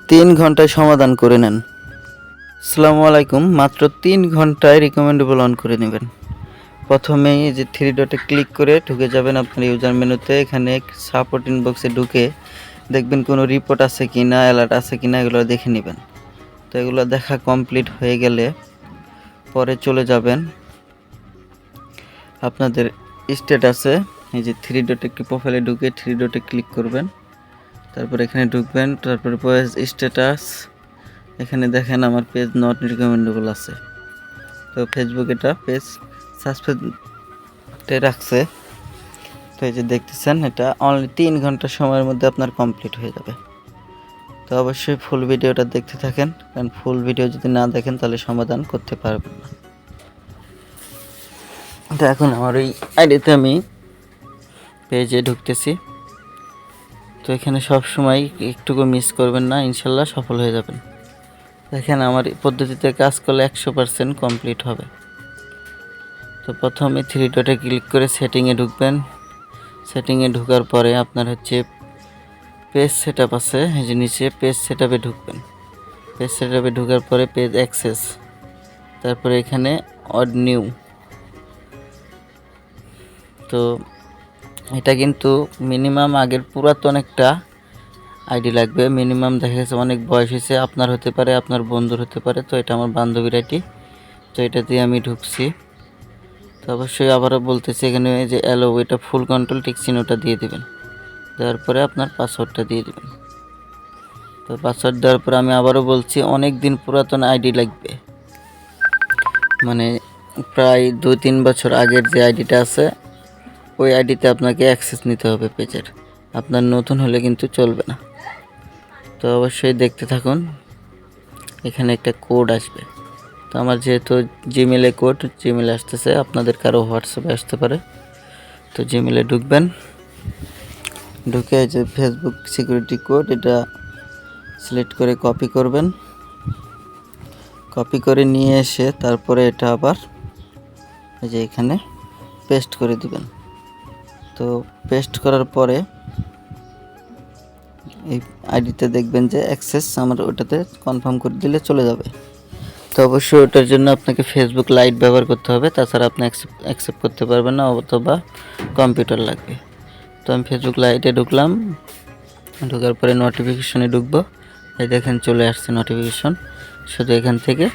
3 ঘন্টায় সমাধান করে নেন। আসসালামু আলাইকুম। মাত্র 3 ঘন্টায় রিকমেন্ডেবল অন করে নেবেন। প্রথমেই এই যে 3 ডটে ক্লিক করে ঢুকে যাবেন আপনার ইউজার মেনুতে। এখানে সাপোর্ট ইনবক্সে ঢুকে দেখবেন কোনো রিপোর্ট আছে কি না, অ্যালার্ট আছে কি না, এগুলো দেখে নেবেন। তো এগুলো দেখা কমপ্লিট হয়ে গেলে পরে চলে যাবেন আপনাদের স্ট্যাটাসে। এই যে 3 ডটে প্রোফাইলে ঢুকে 3 ডটে ক্লিক করবেন, তারপর এখানে ঢুকবেন, তারপরে পেজ স্ট্যাটাস। এখানে দেখেন আমার পেজ নট রিকমেন্ডেবল আছে। তো ফেসবুক এটা পেজ সাসপেন্ডে রাখছে। তো এই যে দেখতেছেন এটা অনলি 3 ঘন্টা সময়ের মধ্যে আপনার কমপ্লিট হয়ে যাবে। তো অবশ্যই ফুল ভিডিওটা দেখতে থাকেন, কারণ ফুল ভিডিও যদি না দেখেন তাহলে সমাধান করতে পারবেন না। তো এখন আমার ওই আইডিতে আমি পেজে ঢুকতেছি। তো এখানে সব সময় একটুকু মিস করবেন না, ইনশাল্লাহ সফল হয়ে যাবেন। দেখেন আমার পদ্ধতিতে কাজ করলে 100% কমপ্লিট হবে। তো প্রথমে 3 ডটে ক্লিক করে সেটিংয়ে ঢুকবেন। সেটিংয়ে ঢোকার পরে আপনার হচ্ছে পেজ সেটআপ আছে, এই যে নিচে পেজ সেটআপে ঢুকবেন। পেজ সেটআপে ঢোকার পরে পেজ অ্যাক্সেস, তারপরে এখানে অড নিউ। তো এটা কিন্তু মিনিমাম আগের পুরাতন একটা আইডি লাগবে। মিনিমাম দেখা গেছে অনেক বয়স হয়েছে, আপনার হতে পারে, আপনার বন্ধুর হতে পারে। তো এটা আমার বান্ধবীর আইডি, তো এটা দিয়ে আমি ঢুকছি। তো অবশ্যই আবারও বলতেছি, এখানে যে অ্যালো, এটা ফুল কন্ট্রোল টিক চিহ্নটা দিয়ে দিবেন। দেওয়ার পরে আপনার পাসওয়ার্ডটা দিয়ে দিবেন। তো পাসওয়ার্ড দেওয়ার পরে আমি আবারও বলছি, অনেক দিন পুরাতন আইডি লাগবে, মানে প্রায় 2-3 বছর আগের যে আইডিটা আছে ওই আইডিতে আপনাকে অ্যাক্সেস নিতে হবে পেজের। আপনার নতুন হলে কিন্তু চলবে না। তো অবশ্যই দেখতে থাকুন, এখানে একটা কোড আসবে। তো আমার যেহেতু জিমেলে কোড, জিমেলে আসতেছে, আপনাদের কারো হোয়াটসঅ্যাপে আসতে পারে। তো জিমেলে ঢুকবেন, ঢুকে যে ফেসবুক সিকিউরিটি কোড এটা সিলেক্ট করে কপি করবেন। কপি করে নিয়ে এসে তারপরে এটা আবার এই যে এখানে পেস্ট করে দিবেন। তো পেস্ট করার পরে এই আইডিতে দেখবেন যে অ্যাক্সেস আমার ওটাতে কনফার্ম করে দিলে চলে যাবে। তো অবশ্যই ওটার জন্য আপনাকে ফেসবুক লাইট ব্যবহার করতে হবে, তাছাড়া আপনি অ্যাকসেপ্ট করতে পারবেন না, অথবা কম্পিউটার লাগবে। তো আমি ফেসবুক লাইটে ঢুকলাম, ঢোকার পরে নোটিফিকেশনে ঢুকবো। এই দেখেন চলে আসছে নোটিফিকেশন। শুধু এখান থেকে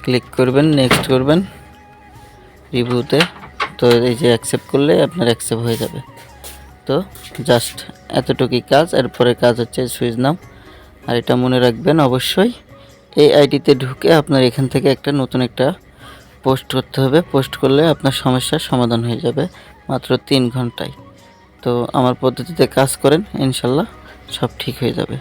ক্লিক করবেন, নেক্সট করবেন রিভিউতে। তো এই যে অ্যাকসেপ্ট করলে আপনার অ্যাকসেপ্ট হয়ে যাবে। তো জাস্ট এতটুকুই কাজ। এরপরে কাজ হচ্ছে সুইচ নাও। আর এটা মনে রাখবেন অবশ্যই, এই আইডিতে ঢুকে আপনার এখান থেকে নতুন একটা পোস্ট করতে হবে। পোস্ট করলে আপনার সমস্যার সমাধান হয়ে যাবে মাত্র 3 ঘন্টায়। তো আমার পদ্ধতিতে কাজ করেন, ইনশাল্লাহ সব ঠিক হয়ে যাবে।